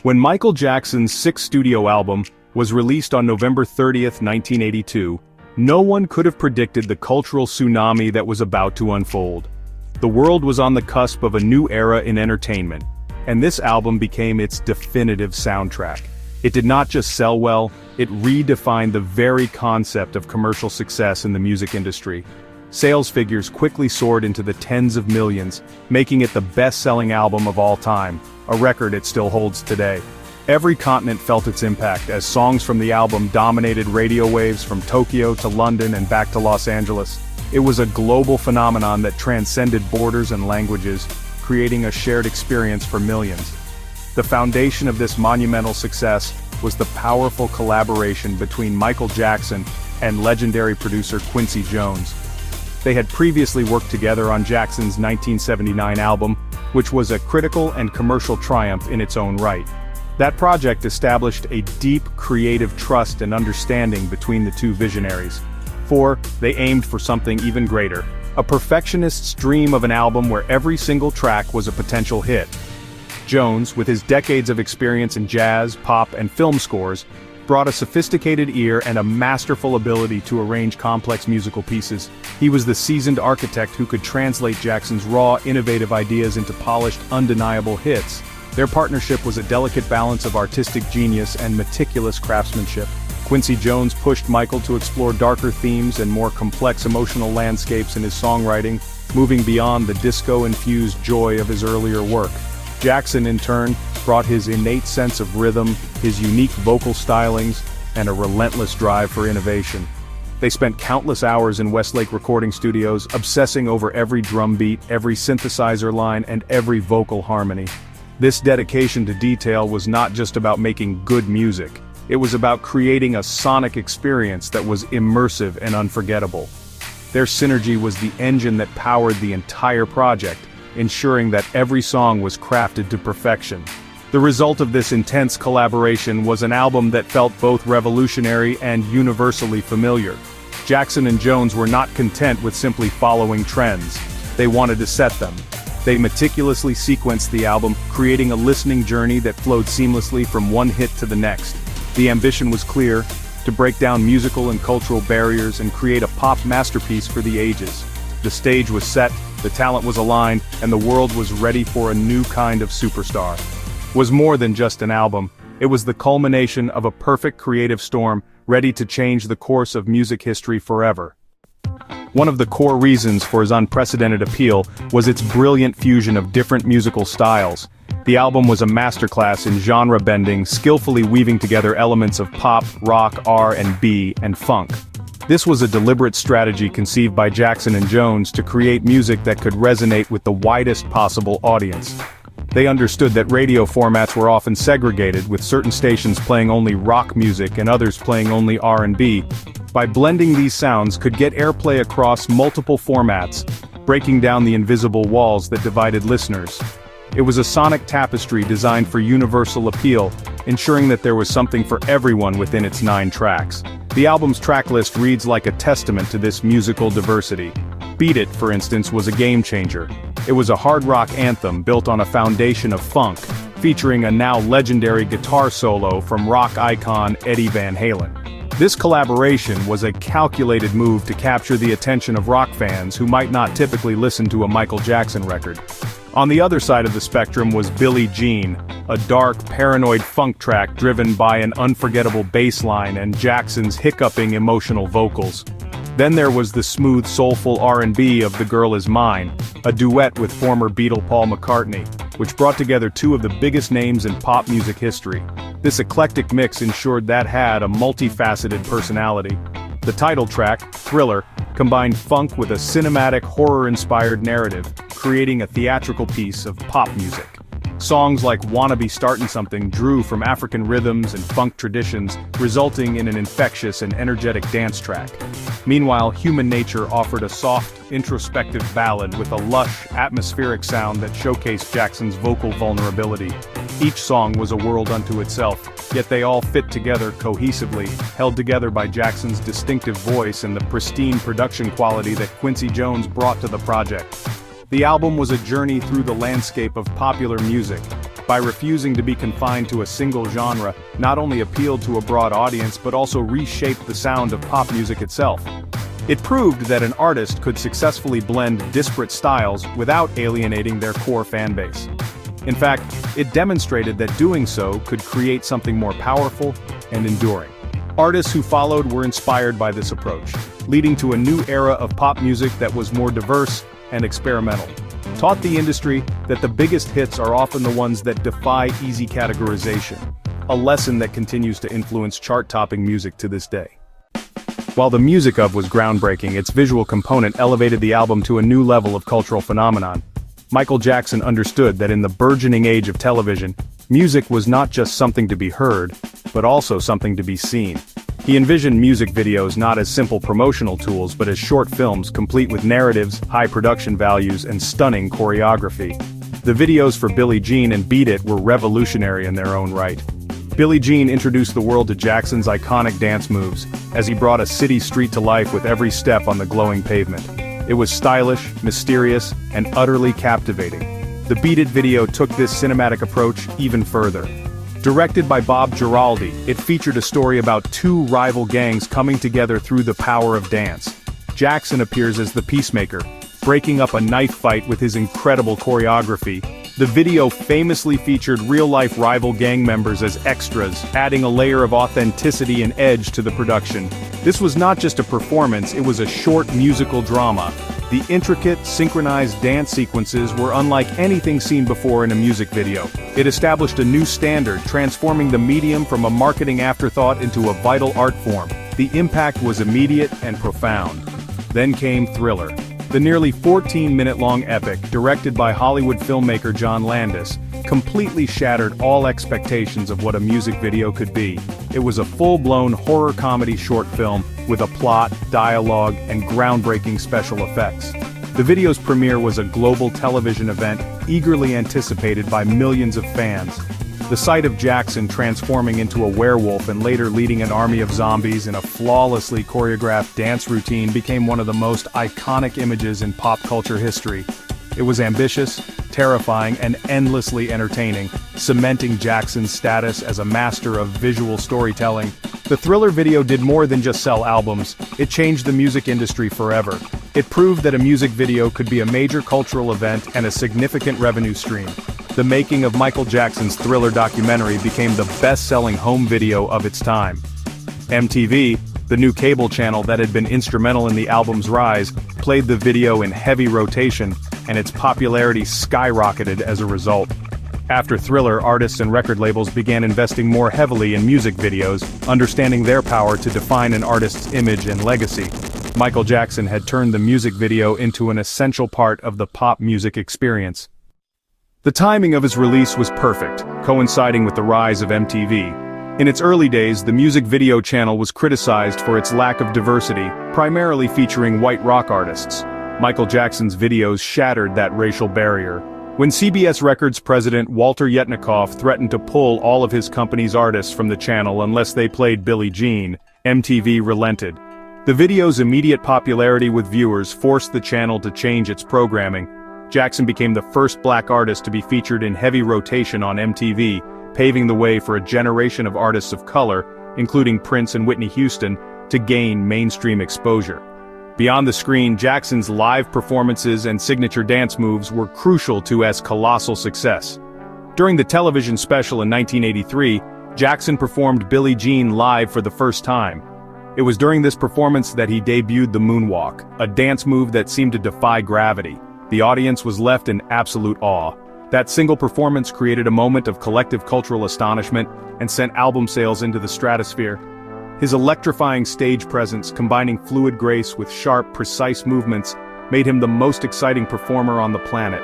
When Michael Jackson's sixth studio album was released on November 30th, 1982, no one could have predicted the cultural tsunami that was about to unfold. The world was on the cusp of a new era in entertainment, and this album became its definitive soundtrack. It did not just sell well, it redefined the very concept of commercial success in the music industry. Sales figures quickly soared into the tens of millions, making it the best-selling album of all time, a record it still holds today. Every continent felt its impact as songs from the album dominated radio waves from Tokyo to London and back to Los Angeles. It was a global phenomenon that transcended borders and languages, creating a shared experience for millions. The foundation of this monumental success was the powerful collaboration between Michael Jackson and legendary producer Quincy Jones. They had previously worked together on Jackson's 1979 album, which was a critical and commercial triumph in its own right. That project established a deep creative trust and understanding between the two visionaries. For they aimed for something even greater, a perfectionist's dream of an album where every single track was a potential hit. Jones, with his decades of experience in jazz, pop, and film scores, brought a sophisticated ear and a masterful ability to arrange complex musical pieces. He was the seasoned architect who could translate Jackson's raw, innovative ideas into polished, undeniable hits. Their partnership was a delicate balance of artistic genius and meticulous craftsmanship. Quincy Jones pushed Michael to explore darker themes and more complex emotional landscapes in his songwriting, moving beyond the disco-infused joy of his earlier work. Jackson, in turn, brought his innate sense of rhythm, his unique vocal stylings, and a relentless drive for innovation. They spent countless hours in Westlake recording studios, obsessing over every drum beat, every synthesizer line, and every vocal harmony. This dedication to detail was not just about making good music. It was about creating a sonic experience that was immersive and unforgettable. Their synergy was the engine that powered the entire project, ensuring that every song was crafted to perfection. The result of this intense collaboration was an album that felt both revolutionary and universally familiar. Jackson and Jones were not content with simply following trends. They wanted to set them. They meticulously sequenced the album, creating a listening journey that flowed seamlessly from one hit to the next. The ambition was clear: to break down musical and cultural barriers and create a pop masterpiece for the ages. The stage was set, the talent was aligned, and the world was ready for a new kind of superstar. It was more than just an album. It was the culmination of a perfect creative storm, ready to change the course of music history forever. One of the core reasons for his unprecedented appeal was its brilliant fusion of different musical styles. The album was a masterclass in genre bending, skillfully weaving together elements of pop, rock, R&B, and funk. This was a deliberate strategy conceived by Jackson and Jones to create music that could resonate with the widest possible audience. They understood that radio formats were often segregated, with certain stations playing only rock music and others playing only R&B. By blending these sounds could get airplay across multiple formats, breaking down the invisible walls that divided listeners. It was a sonic tapestry designed for universal appeal, ensuring that there was something for everyone within its 9 tracks. The album's tracklist reads like a testament to this musical diversity. Beat It, for instance, was a game-changer. It was a hard rock anthem built on a foundation of funk, featuring a now legendary guitar solo from rock icon Eddie Van Halen. This collaboration was a calculated move to capture the attention of rock fans who might not typically listen to a Michael Jackson record. On the other side of the spectrum was Billie Jean, a dark, paranoid funk track driven by an unforgettable bass line and Jackson's hiccuping emotional vocals. Then there was the smooth, soulful R&B of The Girl Is Mine, a duet with former Beatle Paul McCartney, which brought together two of the biggest names in pop music history. This eclectic mix ensured that had a multifaceted personality. The title track, Thriller, combined funk with a cinematic, horror-inspired narrative, creating a theatrical piece of pop music. Songs like Wanna Be Startin' Something drew from African rhythms and funk traditions, resulting in an infectious and energetic dance track. Meanwhile, Human Nature offered a soft, introspective ballad with a lush, atmospheric sound that showcased Jackson's vocal vulnerability. Each song was a world unto itself, yet they all fit together cohesively, held together by Jackson's distinctive voice and the pristine production quality that Quincy Jones brought to the project. The album was a journey through the landscape of popular music, by refusing to be confined to a single genre, not only appealed to a broad audience but also reshaped the sound of pop music itself. It proved that an artist could successfully blend disparate styles without alienating their core fanbase. In fact, it demonstrated that doing so could create something more powerful and enduring. Artists who followed were inspired by this approach, leading to a new era of pop music that was more diverse and experimental. Taught the industry that the biggest hits are often the ones that defy easy categorization, a lesson that continues to influence chart-topping music to this day. While the music of was groundbreaking, its visual component elevated the album to a new level of cultural phenomenon. Michael Jackson understood that in the burgeoning age of television, music was not just something to be heard, but also something to be seen. He envisioned music videos not as simple promotional tools but as short films complete with narratives, high production values, and stunning choreography. The videos for Billie Jean and Beat It were revolutionary in their own right. Billie Jean introduced the world to Jackson's iconic dance moves, as he brought a city street to life with every step on the glowing pavement. It was stylish, mysterious, and utterly captivating. The Beat It video took this cinematic approach even further. Directed by Bob Giraldi, it featured a story about two rival gangs coming together through the power of dance. Jackson appears as the peacemaker, breaking up a knife fight with his incredible choreography. The video famously featured real-life rival gang members as extras, adding a layer of authenticity and edge to the production. This was not just a performance, it was a short musical drama. The intricate, synchronized dance sequences were unlike anything seen before in a music video. It established a new standard, transforming the medium from a marketing afterthought into a vital art form. The impact was immediate and profound. Then came Thriller. The nearly 14-minute-long epic, directed by Hollywood filmmaker John Landis, completely shattered all expectations of what a music video could be. It was a full-blown horror comedy short film with a plot, dialogue, and groundbreaking special effects. The video's premiere was a global television event eagerly anticipated by millions of fans. The sight of Jackson transforming into a werewolf and later leading an army of zombies in a flawlessly choreographed dance routine became one of the most iconic images in pop culture history. It was ambitious, terrifying, and endlessly entertaining, cementing Jackson's status as a master of visual storytelling. The Thriller video did more than just sell albums, it changed the music industry forever. It proved that a music video could be a major cultural event and a significant revenue stream. The making of Michael Jackson's Thriller documentary became the best-selling home video of its time. MTV, the new cable channel that had been instrumental in the album's rise, played the video in heavy rotation, and its popularity skyrocketed as a result. After Thriller, artists and record labels began investing more heavily in music videos, understanding their power to define an artist's image and legacy. Michael Jackson had turned the music video into an essential part of the pop music experience. The timing of his release was perfect, coinciding with the rise of MTV. In its early days, the music video channel was criticized for its lack of diversity, primarily featuring white rock artists. Michael Jackson's videos shattered that racial barrier. When CBS Records president Walter Yetnikoff threatened to pull all of his company's artists from the channel unless they played Billie Jean, MTV relented. The video's immediate popularity with viewers forced the channel to change its programming. Jackson became the first black artist to be featured in heavy rotation on MTV, paving the way for a generation of artists of color, including Prince and Whitney Houston, to gain mainstream exposure. Beyond the screen, Jackson's live performances and signature dance moves were crucial to his colossal success. During the television special in 1983, Jackson performed Billie Jean live for the first time. It was during this performance that he debuted the Moonwalk, a dance move that seemed to defy gravity. The audience was left in absolute awe. That single performance created a moment of collective cultural astonishment and sent album sales into the stratosphere. His electrifying stage presence, combining fluid grace with sharp, precise movements, made him the most exciting performer on the planet.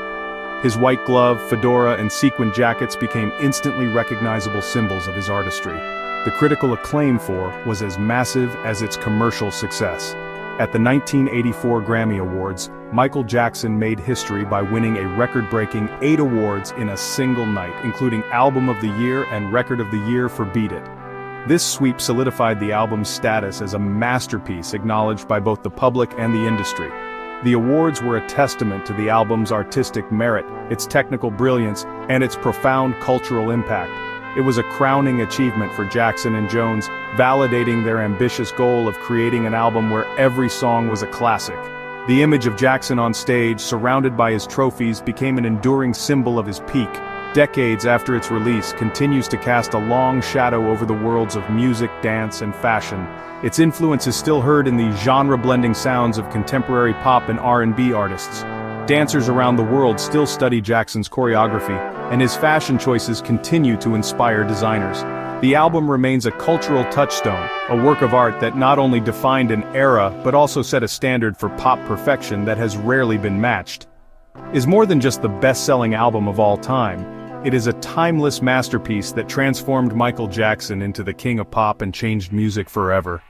His white glove, fedora, and sequin jackets became instantly recognizable symbols of his artistry. The critical acclaim for was as massive as its commercial success. At the 1984 Grammy Awards, Michael Jackson made history by winning a record-breaking 8 awards in a single night, including Album of the Year and Record of the Year for Beat It. This sweep solidified the album's status as a masterpiece acknowledged by both the public and the industry. The awards were a testament to the album's artistic merit, its technical brilliance, and its profound cultural impact. It was a crowning achievement for Jackson and Jones, validating their ambitious goal of creating an album where every song was a classic. The image of Jackson on stage, surrounded by his trophies, became an enduring symbol of his peak. Decades after its release, continues to cast a long shadow over the worlds of music, dance, and fashion. Its influence is still heard in the genre-blending sounds of contemporary pop and R&B artists. Dancers around the world still study Jackson's choreography, and his fashion choices continue to inspire designers. The album remains a cultural touchstone, a work of art that not only defined an era but also set a standard for pop perfection that has rarely been matched. It is more than just the best-selling album of all time. It is a timeless masterpiece that transformed Michael Jackson into the king of pop and changed music forever.